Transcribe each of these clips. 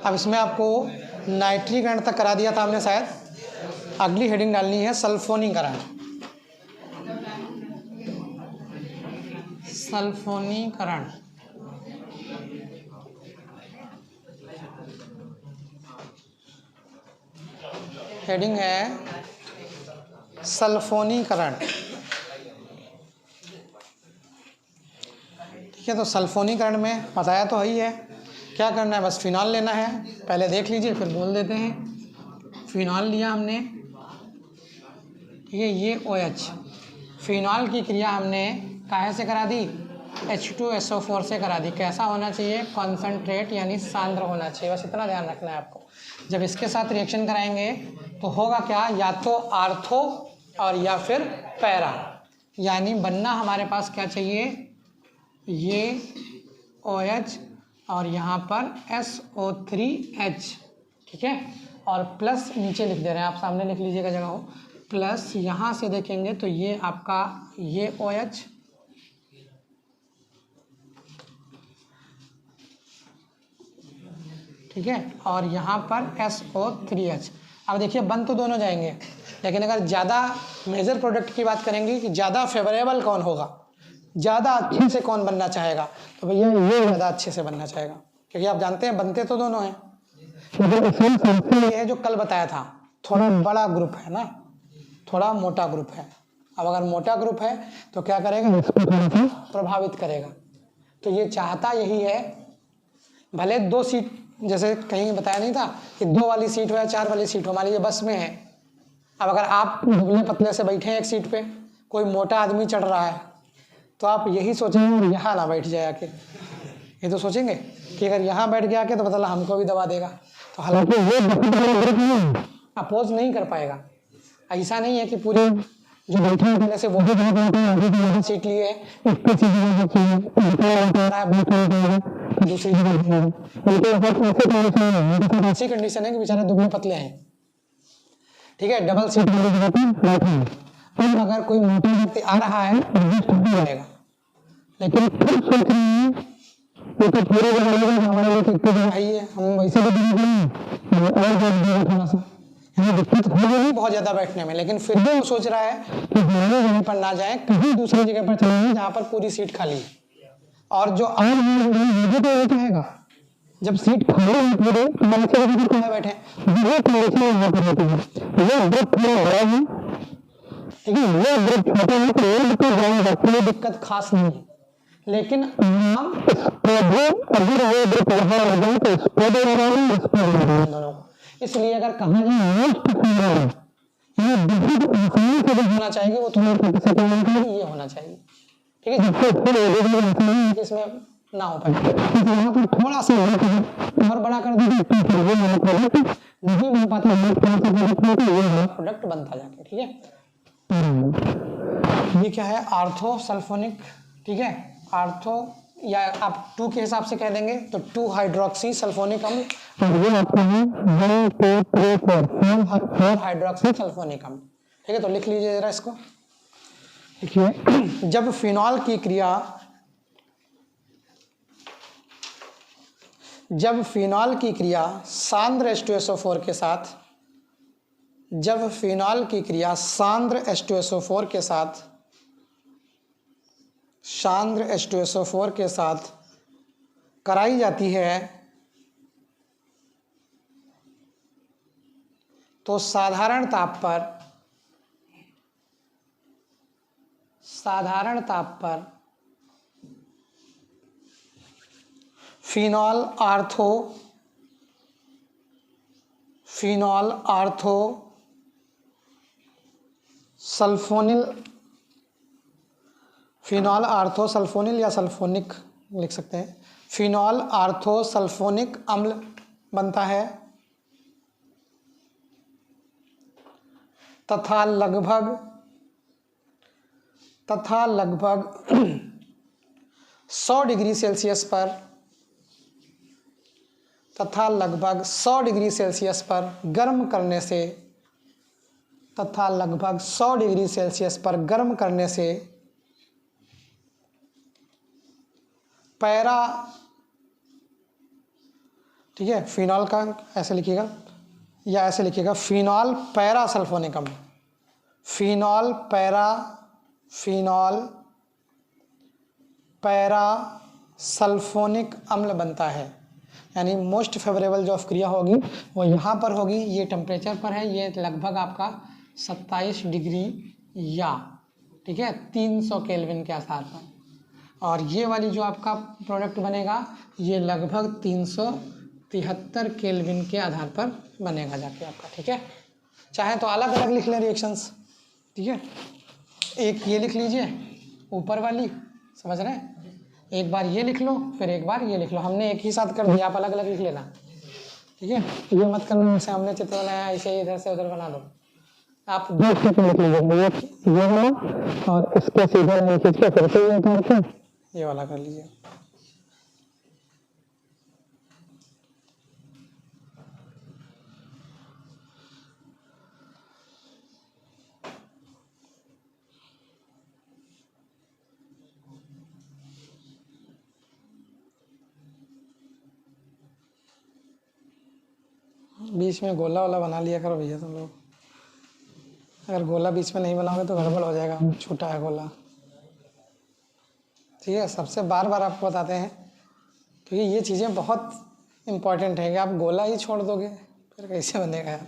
अब इसमें आपको नाइट्रीकरण तक करा दिया था हमने शायद, अगली हेडिंग डालनी है सल्फोनीकरण। सल्फोनीकरण हेडिंग है सल्फोनीकरण। ठीक है, तो सल्फोनीकरण में बताया तो ही है, क्या करना है, बस फिनॉल लेना है। पहले देख लीजिए फिर बोल देते हैं। फिनॉल लिया हमने, ठीक है, ये OH। फिनॉल की क्रिया हमने काहे से करा दी, H2SO4 से करा दी। कैसा होना चाहिए, कॉन्सनट्रेट यानी सांद्र होना चाहिए, बस इतना ध्यान रखना है आपको। जब इसके साथ रिएक्शन कराएंगे तो होगा क्या, या तो आर्थो और या फिर पैरा, यानी बनना हमारे पास क्या चाहिए, ये OH और यहाँ पर SO3H, ठीक है, और प्लस नीचे लिख दे रहे हैं, आप सामने लिख लीजिएगा जगह हो, प्लस यहाँ से देखेंगे तो ये आपका ये OH, ठीक है, और यहाँ पर SO3H। अब देखिए बन तो दोनों जाएंगे, लेकिन अगर ज़्यादा मेजर प्रोडक्ट की बात करेंगे कि ज़्यादा फेवरेबल कौन होगा, ज़्यादा अच्छे से कौन बनना चाहेगा, तो भैया ये ज़्यादा अच्छे से बनना चाहेगा, क्योंकि आप जानते हैं बनते तो दोनों हैं। ये है जो कल बताया था, थोड़ा बड़ा ग्रुप है ना, थोड़ा मोटा ग्रुप है। अब अगर मोटा ग्रुप है तो क्या करेगा, इसको थोड़ा सा प्रभावित करेगा। तो ये चाहता यही है, भले 2 सीट, जैसे कहीं बताया नहीं था कि 2 वाली सीट हो या 4 वाली सीट हो, मान लीजिए बस में है। अब अगर आप दुबले पतले से बैठे हैं एक सीट पे, कोई मोटा आदमी चढ़ रहा है, तो आप यही सोचेंगे यहाँ ना बैठ जाए आके, ये तो सोचेंगे कि अगर यहाँ बैठ गया के तो मतलब हमको भी दबा देगा। तो हालांकि ये अपोज नहीं कर पाएगा। ऐसा नहीं है कि पूरे जो बैठे हैं पहले से वो भी सीट लिए दूसरी ऐसी कंडीशन है कि बेचारे दुबले पतले हैं, ठीक है, डबल सीट अब अगर कोई मोटा व्यक्ति आ रहा है रहेगा, लेकिन फिर सोच रहे हैं तो पूरे हमारे लिए हम वैसे भी और थोड़ा सा दिक्कत होगी बहुत ज़्यादा बैठने में, लेकिन फिर भी वो सोच रहा है कि हमारे जगह पर ना जाए, कहीं दूसरी जगह पर चलेंगे जहाँ पर पूरी सीट खाली है। और जो और मुझे तो ये कहेगा, जब सीट खाली है पूरे तो बैठे यहाँ पर होती है, ये ग्रुप थोड़ा बड़ा है, ठीक है, ये ग्रुप छोटा है तो जाएगा, कोई दिक्कत खास नहीं है। लेकिन हम इसलिए अगर कहा जाए होना चाहिए, वो थोड़ा ये होना चाहिए, ठीक है, जिसमें ना हो पाए यहाँ पर थोड़ा सा और बड़ा कर दीजिए, नहीं बन पाता प्रोडक्ट बनता जाके, ठीक है। ये क्या है, आर्थो सल्फोनिक, ठीक है, आर्थो या आप 2 के हिसाब से कह देंगे तो 2 हाइड्रोक्सी सल्फोनिक अम्ल, और ये आपका है 1 2 3 4 हाइड्रोक्सी सल्फोनिक अम्ल, ठीक है। तो लिख लीजिए जरा इसको, देखिए जब फिनॉल की क्रिया, जब फिनॉल की क्रिया सांद्र H2SO4 के साथ, जब फिनॉल की क्रिया सांद्र H2SO4 के साथ, सांद्र H2SO4 के साथ कराई जाती है तो साधारण ताप पर phenol ortho sulphonyl, phenol ortho sulphonyl या सल्फोनिक लिख सकते हैं, फिनॉल आर्थो सल्फोनिक अम्ल बनता है तथा तथा लगभग 100 डिग्री सेल्सियस पर गर्म करने से पैरा, ठीक है, फिनॉल का ऐसे लिखिएगा या ऐसे लिखिएगा फिनॉल पैरासल्फोनिकम, फिनॉल पैरासल्फोनिक अम्ल बनता है। यानी मोस्ट फेवरेबल जो अभिक्रिया होगी वो यहाँ पर होगी, ये टेम्परेचर पर है, ये लगभग आपका 27 डिग्री या, ठीक है, 300 केल्विन के आधार पर। और ये वाली जो आपका प्रोडक्ट बनेगा ये लगभग 373 केल्विन के आधार पर बनेगा जाके आपका, ठीक है। चाहे तो अलग अलग लिख लें रिएक्शंस, ठीक है, एक ये लिख लीजिए ऊपर वाली, समझ रहे हैं, एक बार ये लिख लो फिर एक बार ये लिख लो, हमने एक ही साथ कर दिया, आप अलग अलग लिख लेना, ठीक है। ये मत करना जैसे हमने चित्र बनाया ऐसे इधर से उधर बना दो, आप दो लिख लीजिए, ये वाला और इसके सीधे नहीं खींच के फिर से ये उतार के ये वाला कर लीजिए। बीच में गोला वाला बना लिया करो भैया तुम लोग, अगर गोला बीच में नहीं बनाओगे तो गड़बड़ हो जाएगा, छोटा है गोला, ठीक है। सबसे बार बार आपको बताते हैं क्योंकि ये चीज़ें बहुत इम्पॉर्टेंट है कि आप गोला ही छोड़ दोगे फिर कैसे बनेगा यार।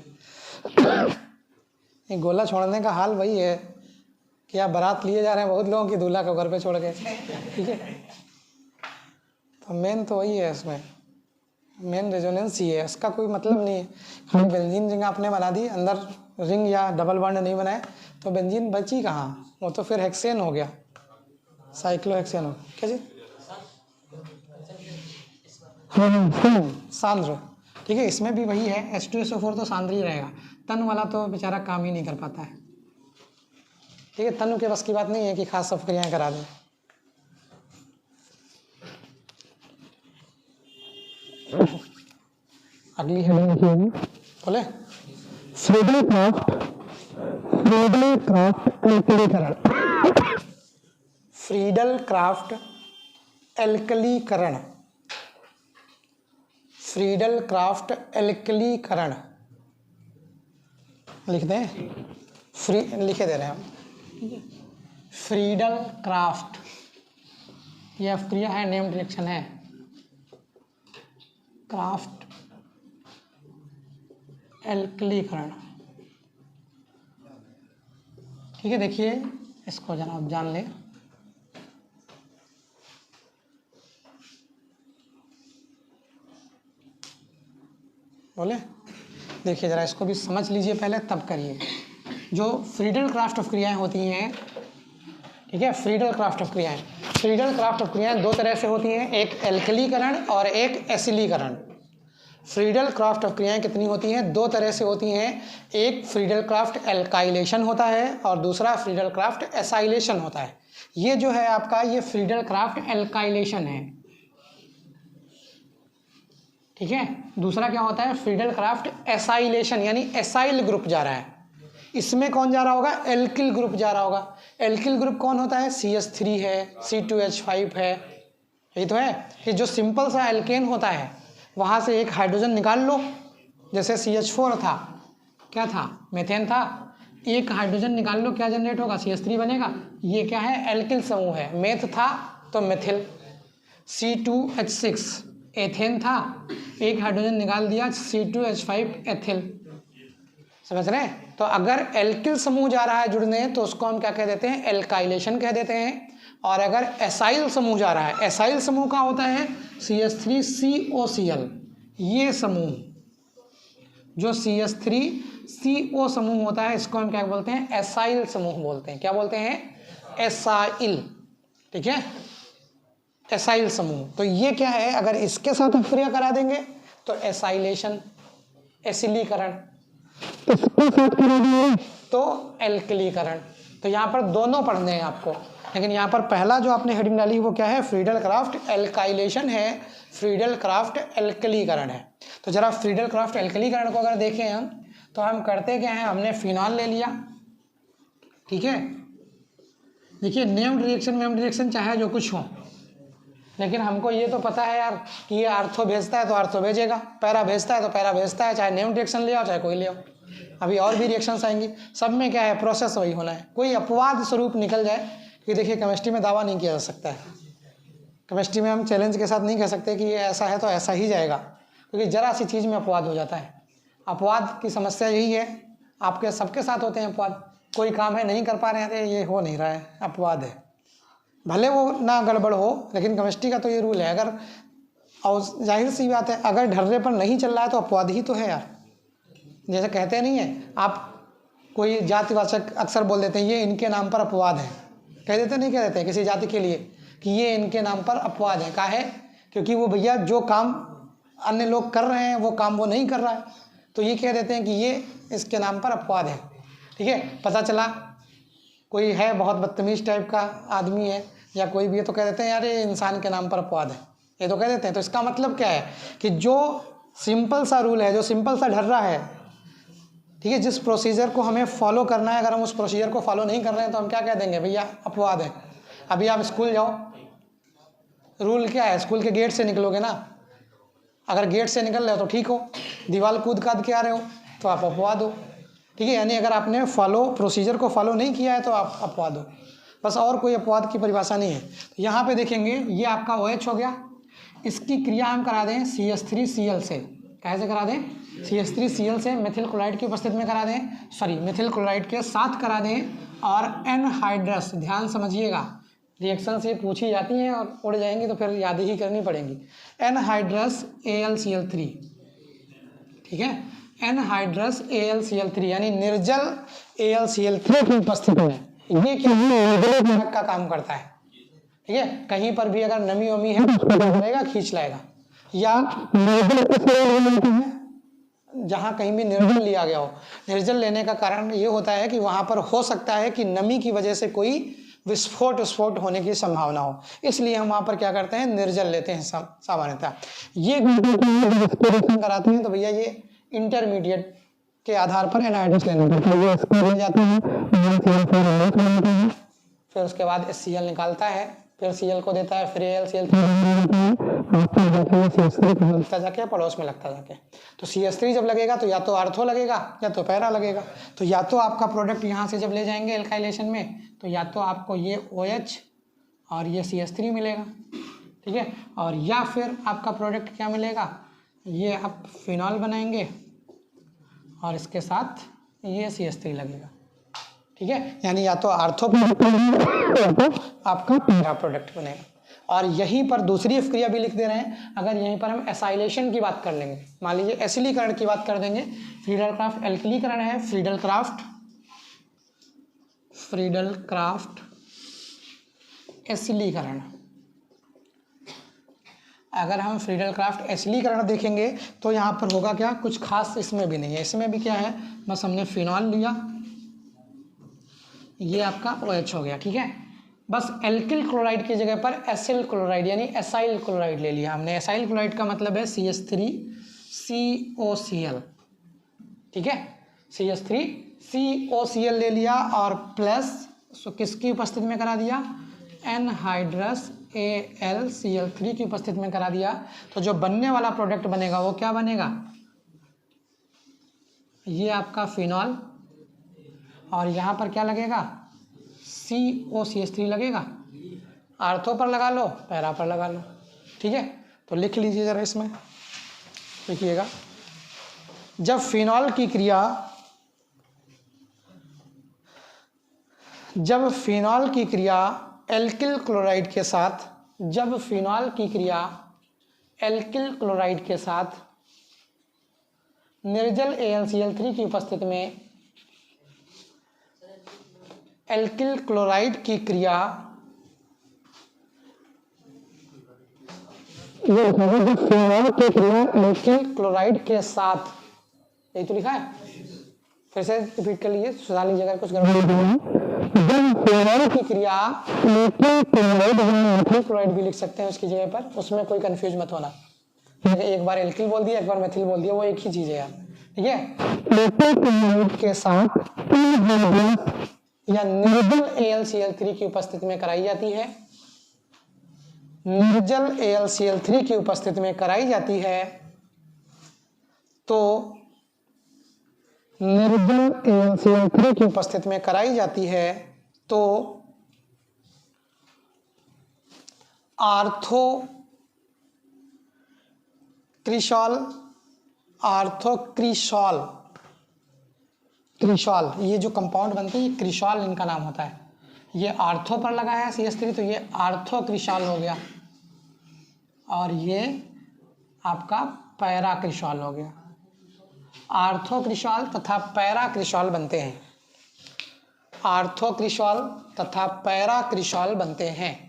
ये गोला छोड़ने का हाल वही है कि आप बारात लिए जा रहे हैं बहुत लोगों की, दूल्हा को घर पे छोड़ के, ठीक है। तो मेन तो वही है, इसमें मेन रेजोनेंस ही है, इसका कोई मतलब नहीं है। खाली बेंजीन रिंग आपने बना दी, अंदर रिंग या डबल बॉन्ड नहीं बनाए तो बेंजीन बची कहाँ, वो तो फिर हेक्सेन हो गया, साइक्लोहेक्सेन हो क्या जी, सांद्र, ठीक है। इसमें भी वही है, H2SO4 तो सांद्र ही रहेगा, तन वाला तो बेचारा काम ही नहीं कर पाता है, ठीक है। तनु के बस की बात नहीं है कि खास अभिक्रियाएं करा दें। अगली हेडिंग लिखिएगी, बोले फ्रीडल क्राफ्ट एल्कलीकरण, फ्रीडल क्राफ्ट एल्कलीकरण, फ्रीडल क्राफ्ट एल्कलीकरण लिख दें, लिखे दे रहे हैं हम, फ्रीडल क्राफ्ट, ये अभिक्रिया है, नेम्ड रिएक्शन है, क्राफ्ट एल्कलीकरण, ठीक है। देखिए इसको जनाब जान लें, बोले देखिए जरा इसको भी समझ लीजिए पहले तब करिए। जो फ्रीडल क्राफ्ट अभिक्रियाएं होती हैं, ठीक है, फ्रीडल क्राफ्ट अभिक्रियाएं दो तरह से होती हैं, एक एल्कलीकरण और एक एसिलीकरण। फ्रीडल क्राफ्ट अभिक्रियाएं कितनी होती हैं, दो तरह से होती हैं, एक फ्रीडल क्राफ्ट एल्काइलेशन होता है और दूसरा फ्रीडल क्राफ्ट एसाइलेशन होता है। ये जो है आपका ये फ्रीडल क्राफ्ट एल्काइलेशन है, ठीक है। दूसरा क्या होता है, फ्रीडल क्राफ्ट एसाइलेशन, यानी एसाइल ग्रुप जा रहा है, इसमें कौन जा रहा होगा, एल्किल ग्रुप जा रहा होगा। एल्किल ग्रुप कौन होता है, CH3 है, C2H5 है, यही तो है। ये जो सिंपल सा एल्केन होता है वहाँ से एक हाइड्रोजन निकाल लो, जैसे CH4 था, क्या था, मेथेन था, एक हाइड्रोजन निकाल लो, क्या जनरेट होगा, CH3 बनेगा। ये क्या है, एल्किल समूह है, मेथ था तो मेथिल, C2H6 एथेन था, एक हाइड्रोजन निकाल दिया, C2H5 एथिल, समझ रहे हैं। तो अगर एल्किल समूह जा रहा है जुड़ने तो उसको हम क्या कह देते हैं, एल्काइलेशन कह देते हैं। और अगर एसाइल समूह जा रहा है, एसाइल समूह का होता है CH3COCl, ये समूह जो CH3CO समूह होता है इसको हम क्या बोलते हैं, एसाइल समूह बोलते हैं। क्या बोलते हैं, एसाइल, ठीक है, एसाइल समूह। तो ये क्या है, अगर इसके साथ अभिक्रिया करा देंगे तो एसाइलेशन, एसिलीकरण, इसके साथ करा देंगे तो एल्कलीकरण, तो यहाँ पर दोनों पढ़ने हैं आपको, लेकिन यहाँ पर पहला जो आपने हेडिंग डाली वो क्या है, फ्रीडल क्राफ्ट एल्काइलेशन है, फ्रीडल क्राफ्ट एल्कलीकरण है। तो जरा फ्रीडल क्राफ्ट एल्कलीकरण को अगर देखें हम, तो हम करते क्या हैं, हमने फिनॉल ले लिया, ठीक है। देखिए नेम्ड रिएक्शन में रिएक्शन चाहे जो कुछ हो, लेकिन हमको ये तो पता है यार कि ये आर्थो भेजता है तो आर्थो भेजेगा, पैरा भेजता है तो पैरा भेजता है, चाहे नेम्ड रिएक्शन ले आओ चाहे कोई ले आओ। अभी और भी रिएक्शंस आएंगी, सब में क्या है, प्रोसेस वही होना है। कोई अपवाद स्वरूप निकल जाए कि देखिए केमिस्ट्री में दावा नहीं किया जा सकता है, केमिस्ट्री में हम चैलेंज के साथ नहीं कह सकते कि ये ऐसा है तो ऐसा ही जाएगा, क्योंकि जरा सी चीज़ में अपवाद हो जाता है। अपवाद की समस्या यही है, आपके सबके साथ होते हैं अपवाद। कोई काम है नहीं कर पा रहे हैं, अरे ये हो नहीं रहा है, अपवाद है, भले वो ना गड़बड़ हो, लेकिन केमिस्ट्री का तो ये रूल है। अगर, और जाहिर सी बात है, अगर ढर्रे पर नहीं चल रहा है तो अपवाद ही तो है यार। जैसे कहते नहीं है आप, कोई जातिवाचक अक्सर बोल देते हैं ये इनके नाम पर अपवाद है, कह देते नहीं, कह देते हैं किसी जाति के लिए कि ये इनके नाम पर अपवाद है। का है, क्योंकि वो भैया जो काम अन्य लोग कर रहे हैं वो काम वो नहीं कर रहा है, तो ये कह देते हैं कि ये इसके नाम पर अपवाद है, ठीक है। पता चला कोई है बहुत बदतमीज टाइप का आदमी है या कोई भी है, तो कह देते हैं यार ये इंसान के नाम पर अपवाद है, ये तो कह देते हैं। तो इसका मतलब क्या है कि जो सिंपल सा रूल है, जो सिंपल सा ढर्रा है, ठीक है, जिस प्रोसीजर को हमें फॉलो करना है, अगर हम उस प्रोसीजर को फॉलो नहीं कर रहे हैं तो हम क्या कह देंगे, भैया अपवाद है। अभी आप स्कूल जाओ, रूल क्या है, स्कूल के गेट से निकलोगे ना, अगर गेट से निकल रहे हो तो ठीक हो, दीवार कूद काद के आ रहे हो तो आप अपवाद हो, ठीक है। यानी अगर आपने प्रोसीजर को फॉलो नहीं किया है तो आप अपवाद हो, बस, और कोई अपवाद की परिभाषा नहीं है। तो यहाँ पे देखेंगे ये आपका OH हो गया, इसकी क्रिया हम करा दें CH3Cl से, कैसे करा दें, CH3Cl से मेथिल क्लोराइड की उपस्थिति में करा दें, सॉरी मेथिल क्लोराइड के साथ करा दें, और एनहाइड्रस, ध्यान समझिएगा, रिएक्शन से पूछी जाती हैं और उड़ जाएंगी तो फिर याद ही करनी पड़ेंगी। एनहाइड्रस AlCl3, ठीक है, एनहाइड्रस AlCl3 यानी निर्जल AlCl3 की उपस्थिति में ये क्या है, का काम करता है, ठीक है। कहीं पर भी अगर नमी वमी है तो उसको क्या करेगा, खींच लाएगा, या जहाँ कहीं भी निर्जल लिया गया हो, निर्जल लेने का कारण ये होता है कि वहाँ पर हो सकता है कि नमी की वजह से कोई विस्फोट होने की संभावना हो, इसलिए हम वहाँ पर क्या करते हैं, निर्जल लेते हैं सामान्यतः। ये कराते हैं तो भैया ये इंटरमीडिएट के आधार पर एनहाइड्रस लेना पड़ता है, ये इसको ले जाते हैं, फिर उसके बाद HCl निकालता है, फिर Cl को देता है, फिर AlCl3 लगता जाके, पड़ोस में लगता जाके। तो CH3 जब लगेगा तो या तो आर्थो लगेगा या तो पैरा लगेगा, तो या तो आपका प्रोडक्ट यहाँ से जब ले जाएंगे एल्काइलेशन में तो या तो आपको ये OH और ये CH3 मिलेगा, ठीक है, और या फिर आपका प्रोडक्ट क्या मिलेगा, ये आप फिनॉल बनाएंगे और इसके साथ ये CH3 लगेगा, ठीक है। यानी या तो आर्थो प्रोडक्ट या तो आपका पैरा प्रोडक्ट बनेगा। और यहीं पर दूसरी क्रिया भी लिख दे रहे हैं, अगर यहीं पर हम एसाइलेशन की बात कर लेंगे, मान लीजिए एसिलीकरण की बात कर देंगे, फ्रीडल क्राफ्ट एल्कलीकरण है, फ्रीडल क्राफ्ट एसिलीकरण। अगर हम फ्रीडल क्राफ्ट एसिलीकरण देखेंगे तो यहाँ पर होगा क्या, कुछ खास इसमें भी नहीं है, इसमें भी क्या है, बस हमने फिनॉल लिया, ये आपका OH हो गया, ठीक है, बस एल्किल क्लोराइड की जगह पर एसिल क्लोराइड यानी एसाइल क्लोराइड ले लिया हमने। एसाइल क्लोराइड का मतलब है CH3COCl, ठीक है, CH3COCl ले लिया और प्लस किसकी उपस्थिति में करा दिया, एनहाइड्रस AlCl3 की उपस्थिति में करा दिया। तो जो बनने वाला प्रोडक्ट बनेगा वो क्या बनेगा, ये आपका फिनॉल, और यहाँ पर क्या लगेगा, COCH3 लगेगा, आर्थो पर लगा लो, पैरा पर लगा लो, ठीक है। तो लिख लीजिए जरा, इसमें लिखिएगा, जब फिनॉल की क्रिया एल्किल क्लोराइड के साथ, जब फिनॉल की क्रिया एल्किल क्लोराइड के साथ निर्जल AlCl3 की उपस्थिति में एल्किल क्लोराइड की क्रिया, ये जब फिनॉल की क्रिया एल्किल क्लोराइड के साथ, यही तो लिखा है, फिर से रिपीट कर लीजिए, सुधार लीजिए अगर कुछ गड़बड़ है। फिनॉल की क्रिया इलेक्ट्रिक क्लोराइड भी लिख सकते हैं उसकी जगह पर, उसमें कोई कंफ्यूज मत होना। एक बार एल्किल बोल दिया, एक बार मेथिल बोल दिया, वो एक ही चीज है यार, ठीक है। इलेक्ट्रिक क्लोराइड के साथ या निर्जल AlCl3 की उपस्थिति में कराई जाती है, निर्जल AlCl3 की उपस्थिति में कराई जाती है, तो निर्जल AlCl3 की उपस्थिति में कराई जाती है तो क्रिशॉल, ये जो कंपाउंड बनते हैं ये क्रिशॉल इनका नाम होता है। ये आर्थो पर लगा है CH3 तो ये आर्थो क्रिशॉल हो गया, और ये आपका पैरा क्रिशॉल हो गया। आर्थो क्रिशॉल तथा पैरा क्रिशॉल बनते हैं, आर्थो क्रिशॉल तथा पैरा क्रिशॉल बनते हैं,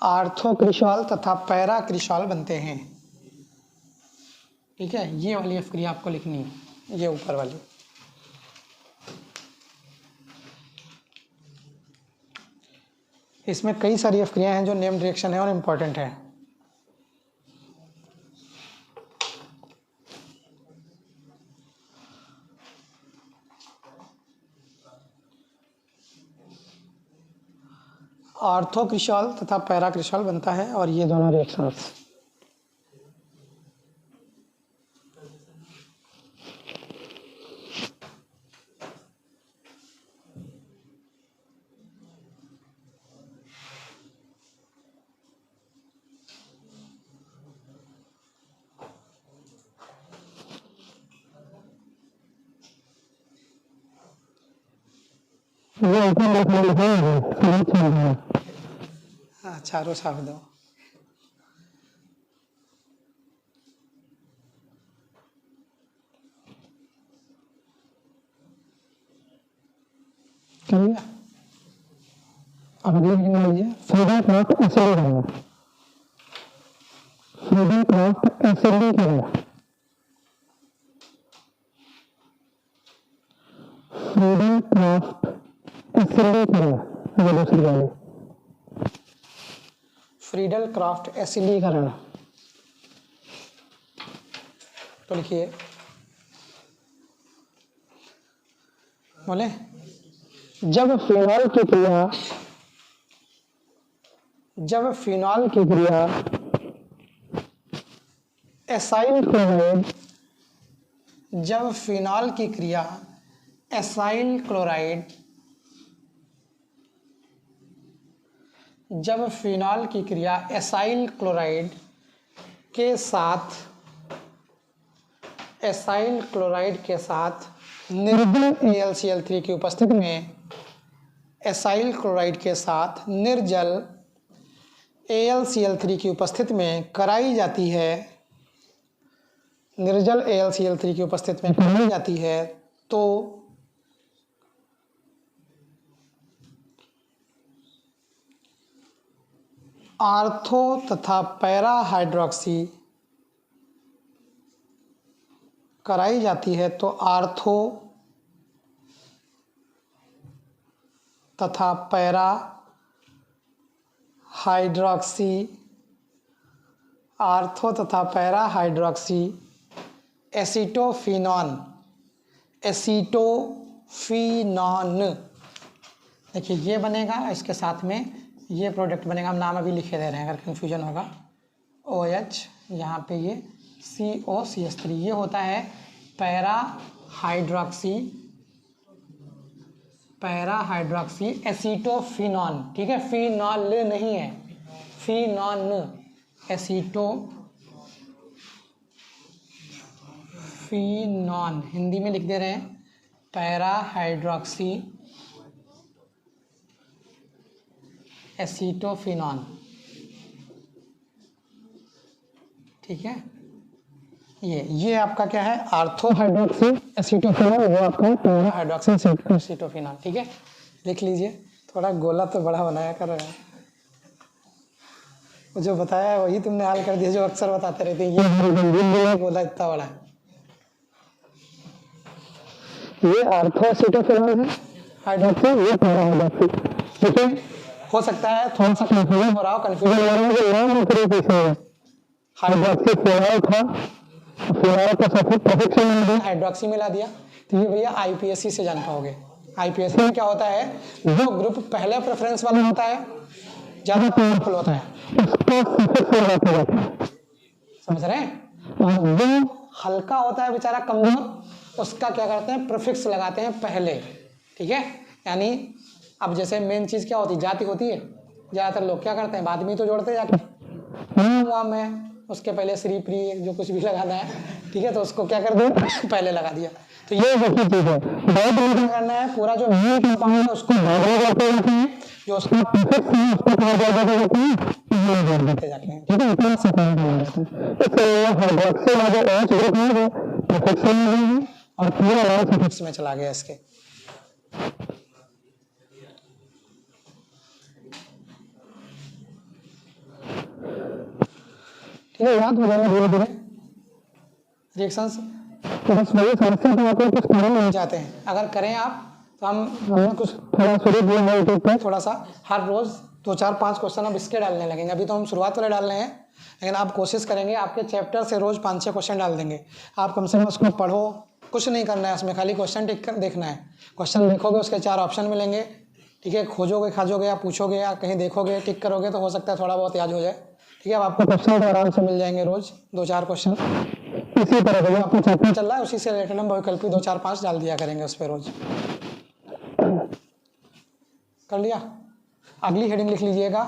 आर्थो क्रिशॉल तथा पैरा क्रिशॉल बनते हैं, ठीक है। ये वाली अफ्क्रिया आपको लिखनी है, ये ऊपर वाली। इसमें कई सारी अफ्क्रियां हैं जो नेम्ड रिएक्शन है और इम्पोर्टेंट है। आर्थो क्रिशॉल तथा पैरा क्रिशॉल बनता है, और ये दोनों रिएक्शंस चारों साफ दो। अब अगले लीजिए फ्रीडल क्राफ्ट एसिडी करेगा, फ्रीडल क्राफ्ट एसिडी करेगा, फ्रीडल क्राफ्ट एसिडी करेगा, ये दूसरी वाली फ्रीडल क्राफ्ट एसिडीकरण। तो लिखिए, बोले जब फिनॉल की क्रिया एसाइल क्लोराइड, जब फिनॉल की क्रिया एसाइल क्लोराइड, जब फिनॉल की क्रिया एसाइल क्लोराइड के साथ, एसाइल क्लोराइड के साथ निर्जल AlCl3 की उपस्थिति में, एसाइल क्लोराइड के साथ निर्जल AlCl3 की उपस्थिति में कराई जाती है, निर्जल AlCl3 की उपस्थिति में कराई जाती है, तो आर्थो तथा पैरा हाइड्रोक्सी कराई जाती है, तो आर्थो तथा पैरा हाइड्रोक्सी, आर्थो तथा पैरा हाइड्रोक्सी एसीटोफिनॉन, एसीटोफिनॉन, देखिए ये बनेगा, इसके साथ में ये प्रोडक्ट बनेगा, हम नाम अभी लिखे दे रहे हैं अगर कन्फ्यूजन होगा। OH, यहाँ पे ये COCH3, ये होता है पैरा हाइड्रोक्सी एसीटोफिनॉन, ठीक है, फिनॉल नहीं है, फिनॉन, एसीटोफिनॉन हिंदी में लिख दे रहे हैं, पैरा हाइड्रोक्सी एसीटोफिनॉन, ठीक है। ये आपका क्या है, आर्थो हाइड्रोक्सी एसीटोफिनॉल, वो आपका पैरा हाइड्रोक्सी एसीटोफिनॉल, ठीक है। लिख लीजिए, थोड़ा गोला तो बड़ा बनाया कर रहे हैं, वो जो बताया वही तुमने हाल कर दिया, जो अक्सर बताते रहते हैं, ये गोला इतना बड़ा है। ये आर्थो एसीटोफिनॉल है हाइड्रोक्सी, ये पैरा हाइड्रोक्सी। ठीक है, हो सकता है थोड़ा सा कंफ्यूजन हो रहा हो, कंफ्यूजन हो रहा है कि नाम पूरे पीछे है। हाइड्रोक्सी फिनाइल था, फिनाइल का सफेद प्रोफिक्स मिला दिया, हाइड्रोक्सी मिला दिया। तो ये भैया आईपीएससी से जान पाओगे। आईपीएससी में क्या होता है, जो ग्रुप पहले प्रेफरेंस वाला होता है, ज्यादा पावरफुल होता है, उसको सफेद लगाते जाते हैं, समझ रहे हैं। और जो हल्का होता है बेचारा कमजोर, उसका क्या करते हैं, प्रीफिक्स लगाते हैं पहले। ठीक है, यानी अब जैसे मेन चीज क्या होती है, जाति होती है। ज्यादातर लोग क्या करते हैं, बाद में तो जोड़ते जाके हुआ में उसके पहले श्री प्री जो कुछ भी लगाना है। ठीक है, तो उसको क्या कर दिया, पहले लगा दिया। तो ये वही चीज है, बहुत क्या करना है, पूरा जो मेन कंपाउंड है उसको करते जाते हैं, जो उसका प्रीफिक्स है उसको कहा जाता है, जोड़ देते जाते हैं। ठीक है, इतना सेकंड हो जाता है। इसलिए हाइड्रोक्सी में जो OH ग्रुप है वो प्रीफिक्स में है और पूरा लाल सफिक्स में चला गया इसके। ठीक है, याद हो जाएगा धीरे धीरे रिएक्शंस। तो बस वही समस्या तो आपको कुछ करने नहीं जाते हैं, अगर करें आप तो हमने कुछ थोड़ा शुरू किया है यूट्यूब पर, थोड़ा सा हर रोज 2 4 5 क्वेश्चन अब इसके डालने लगेंगे। अभी तो हम शुरुआत वाले डाल रहे हैं, लेकिन आप कोशिश करेंगे आपके चैप्टर से रोज 5 6 क्वेश्चन डाल देंगे। आप कम से कम उसको पढ़ो, कुछ नहीं करना है उसमें, खाली क्वेश्चन टिक कर देखना है। क्वेश्चन देखोगे उसके 4 ऑप्शन मिलेंगे। ठीक है, खोजोगे खाजोगे या पूछोगे या कहीं देखोगे टिक करोगे तो हो सकता है थोड़ा बहुत याद हो जाए। ठीक है, अब आपको क्वेश्चन आराम से मिल जाएंगे, रोज 2 4 क्वेश्चन इसी तरह का आपको चैप्टर चल रहा है उसी से रिलेटेड हम वैकल्पिक 2 4 5 डाल दिया करेंगे उस पर रोज। कर लिया, अगली हेडिंग लिख लीजिएगा,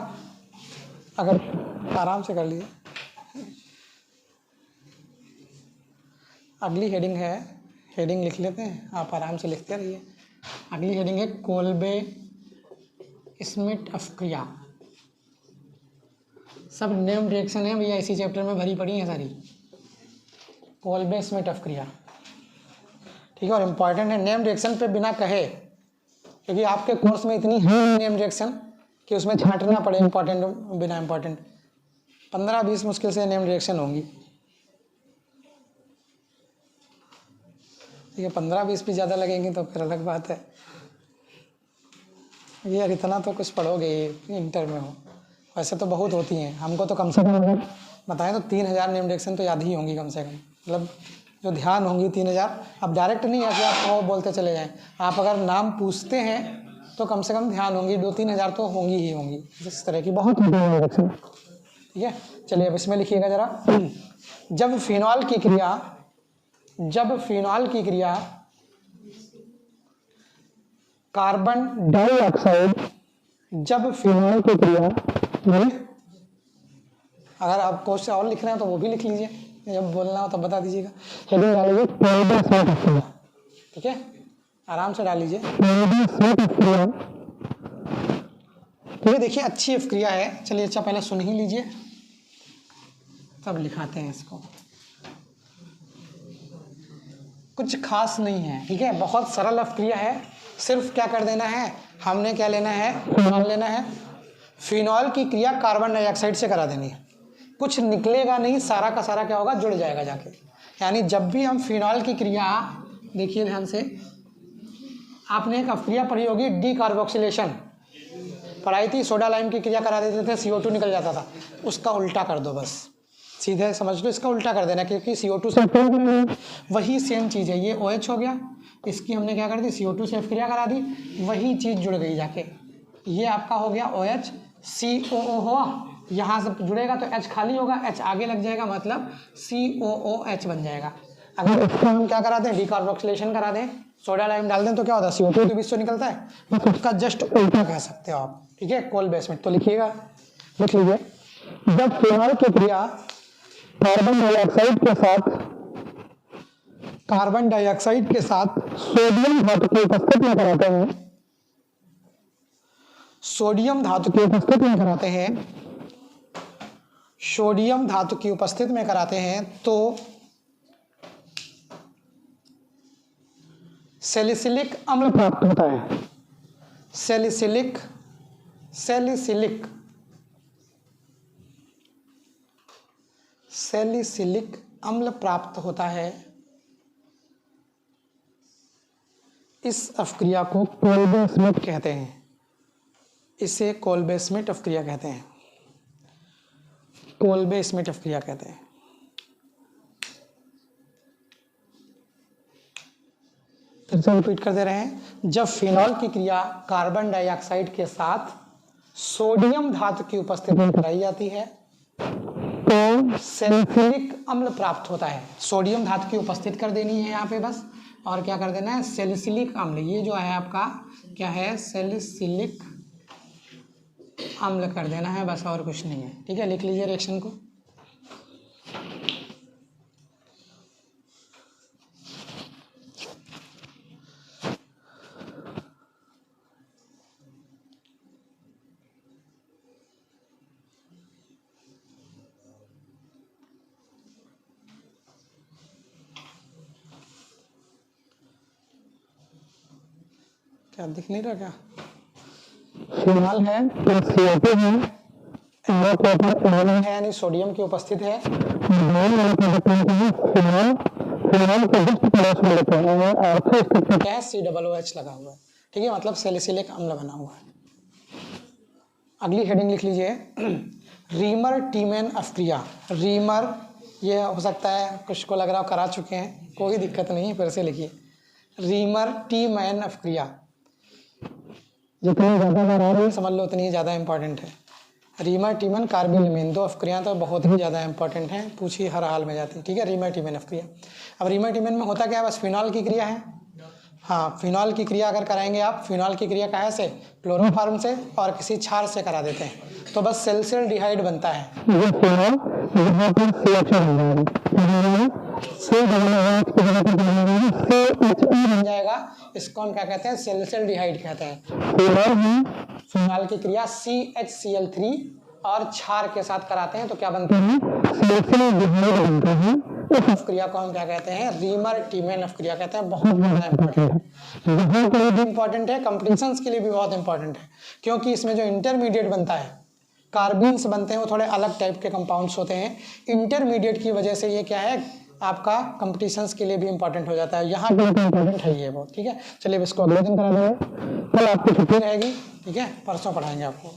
अगर आराम से कर लीजिए। अगली हेडिंग है, हेडिंग लिख लेते हैं, आप आराम से लिखते रहिए। अगली हेडिंग है कोल्बे स्मिथ अपक्रिया। सब नेम रिएक्शन है भैया, इसी चैप्टर में भरी पड़ी है सारी। कोल्बे स्मिथ अपक्रिया, ठीक है, और इम्पॉर्टेंट है नेम रिएक्शन पे बिना कहे, क्योंकि आपके कोर्स में इतनी है नेम रिएक्शन कि उसमें छांटना पड़े इम्पॉर्टेंट बिना इम्पॉर्टेंट। 15-20 मुश्किल से नेम रिएक्शन होंगी। ठीक है, 15-20 भी ज़्यादा लगेंगी तो फिर अलग बात है। ये यार इतना तो कुछ पढ़ोगे ही, इंटर में हो, वैसे तो बहुत होती हैं। हमको तो कम से कम अगर बताएं तो 3000 नेम रिएक्शन तो याद ही होंगी कम से कम, मतलब जो ध्यान होंगी 3000। अब डायरेक्ट नहीं है कि आप वो बोलते चले जाएं, आप अगर नाम पूछते हैं तो कम से कम ध्यान होंगी 2-3 हज़ार तो होंगी ही होंगी, इस तरह की बहुत होती है रिएक्शन। ठीक है, चलिए अब इसमें लिखिएगा जरा। जब फिनॉल की क्रिया कार्बन डाइऑक्साइड, जब फिनॉल की क्रिया, अगर आप क्वेश्चन और लिख रहे हैं तो वो भी लिख लीजिए, जब बोलना हो तब बता दीजिएगा। हेडिंग डालिए कोल्बे स्मिथ अपक्रिया। ठीक है, आराम से डाल लीजिए कोल्बे स्मिथ अपक्रिया। ठीक है, देखिए अच्छी अपक्रिया है। चलिए अच्छा पहले सुन ही लीजिए तब लिखाते हैं इसको। कुछ खास नहीं है, ठीक है, बहुत सरल अपक्रिया है। सिर्फ क्या कर देना है, हमने क्या लेना है, फिनॉल लेना है। फिनॉल की क्रिया कार्बन डाइऑक्साइड से करा देनी है, कुछ निकलेगा नहीं, सारा का सारा क्या होगा, जुड़ जाएगा जाके। यानी जब भी हम फिनॉल की क्रिया, देखिए ध्यान से, आपने एक अपक्रिया पढ़ी होगी डीकार्बोक्सिलेशन पढ़ाई थी, सोडा लाइम की क्रिया करा देते थे, CO2 निकल जाता था, उसका उल्टा कर दो बस, सीधे समझ लो इसका उल्टा कर देना, क्योंकि CO2 से वही सेम चीज़ है। ये OH हो गया, इसकी हमने क्या कर दी, CO2 से अपक्रिया करा दी, वही चीज़ जुड़ गई जाके। ये आपका हो गया OH, COO हुआ, यहाँ से जुड़ेगा तो H खाली होगा, H आगे लग जाएगा, मतलब COOH बन जाएगा। अगर इसको हम क्या करा दें, डीकार्बोक्सिलेशन करा दें, सोडा लाइम डाल दें तो क्या होता है, CO2 के बीच से निकलता है, बस उसका जस्ट उल्टा कह सकते हो आप। ठीक है, कोल्बे स्मिथ, तो लिखिएगा, लिख लीजिए। जब फिनॉल की क्रिया कार्बन डाइऑक्साइड के साथ सोडियम धातु की उपस्थिति में कराते हैं, सोडियम धातु की उपस्थिति में कराते हैं, सोडियम धातु की उपस्थिति में कराते हैं तो सैलिसिलिक अम्ल प्राप्त होता है। सैलिसिलिक अम्ल प्राप्त होता है। इस अपक्रिया को कोल्बे स्मिथ कहते हैं, इसे कोल्बे स्मिथ अपक्रिया कहते हैं, कोल्बे स्मिथ अपक्रिया कहते हैं। फिर से रिपीट कर दे रहे हैं, जब फिनॉल की क्रिया कार्बन डाइऑक्साइड के साथ सोडियम धातु की उपस्थिति में कराई जाती है तो सैलिसिलिक अम्ल प्राप्त होता है। सोडियम धातु की उपस्थित कर देनी है यहाँ पे बस, और क्या कर देना है, सैलिसिलिक अम्ल, ये जो है आपका क्या है, सैलिसिलिक अम्ल कर देना है बस, और कुछ नहीं है। ठीक है, लिख लीजिए रिएक्शन को। क्या दिख नहीं रहा क्या? फिनॉल है तो CO2 है, NO है यानी सोडियम की उपस्थित है, फिनॉल के जस्ट पड़ोस में लेते हैं और फिर क्या है, COOH लगा हुआ है। ठीक है, मतलब सैलिसिलिक अम्ल बना हुआ है। अगली हेडिंग लिख लीजिए, रीमर टीमैन अपक्रिया। रीमर, ये हो सकता है कुछ को लग रहा हो करा चुके हैं, कोई दिक्कत नहीं, फिर से लिखिए, रीमर टीमैन अपक्रिया। जितनी ज़्यादा बार आ रही है समझ लो उतनी ही ज़्यादा इंपॉर्टेंट है। रीमर टीमन कार्बेनिमीन, दो अपक्रियाएं तो बहुत ही ज़्यादा इंपॉर्टेंट हैं, पूछी हर हाल में जाती है। ठीक है, रीमर टीमन अपक्रिया। अब रीमर टीमन में होता क्या है, बस फिनॉल की क्रिया है। हाँ, फिनॉल की क्रिया अगर कराएंगे आप, फिनॉल की क्रिया कहाँ से, क्लोरोफॉर्म से और किसी क्षार से करा देते हैं, तो बस सेल्सियल्डिहाइड बनता है। ये फिनॉल यहाँ पर बन जाएगा, इसको हम क्या कहते हैं, सेल्सियल्डिहाइड कहते हैं। फिनॉल की क्रिया CHCl3 और क्षार के साथ कराते हैं तो क्या बनता है, सेल्सियल्डिहाइड बनता है। इस अपक्रिया को हम क्या कहते हैं, रीमर टीमैन अपक्रिया कहते हैं। बहुत ज़्यादा इंपॉर्टेंट है, यहाँ के लिए भी इंपॉर्टेंट है, कंपटीशंस के लिए भी बहुत इंपॉर्टेंट है, क्योंकि इसमें जो इंटरमीडिएट बनता है, कार्बीन्स बनते हैं, वो थोड़े अलग टाइप के कंपाउंड्स होते हैं। इंटरमीडिएट की वजह से ये क्या है, आपका कंपटीशंस के लिए भी इंपॉर्टेंट हो जाता है। यहाँ के लिए इंपॉर्टेंट है ये बहुत। ठीक है, चलिए इसको अगले दिन करा देंगे, कल आपकी छुट्टी रहेगी। ठीक है, परसों पढ़ाएंगे आपको।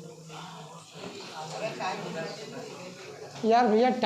यार भैया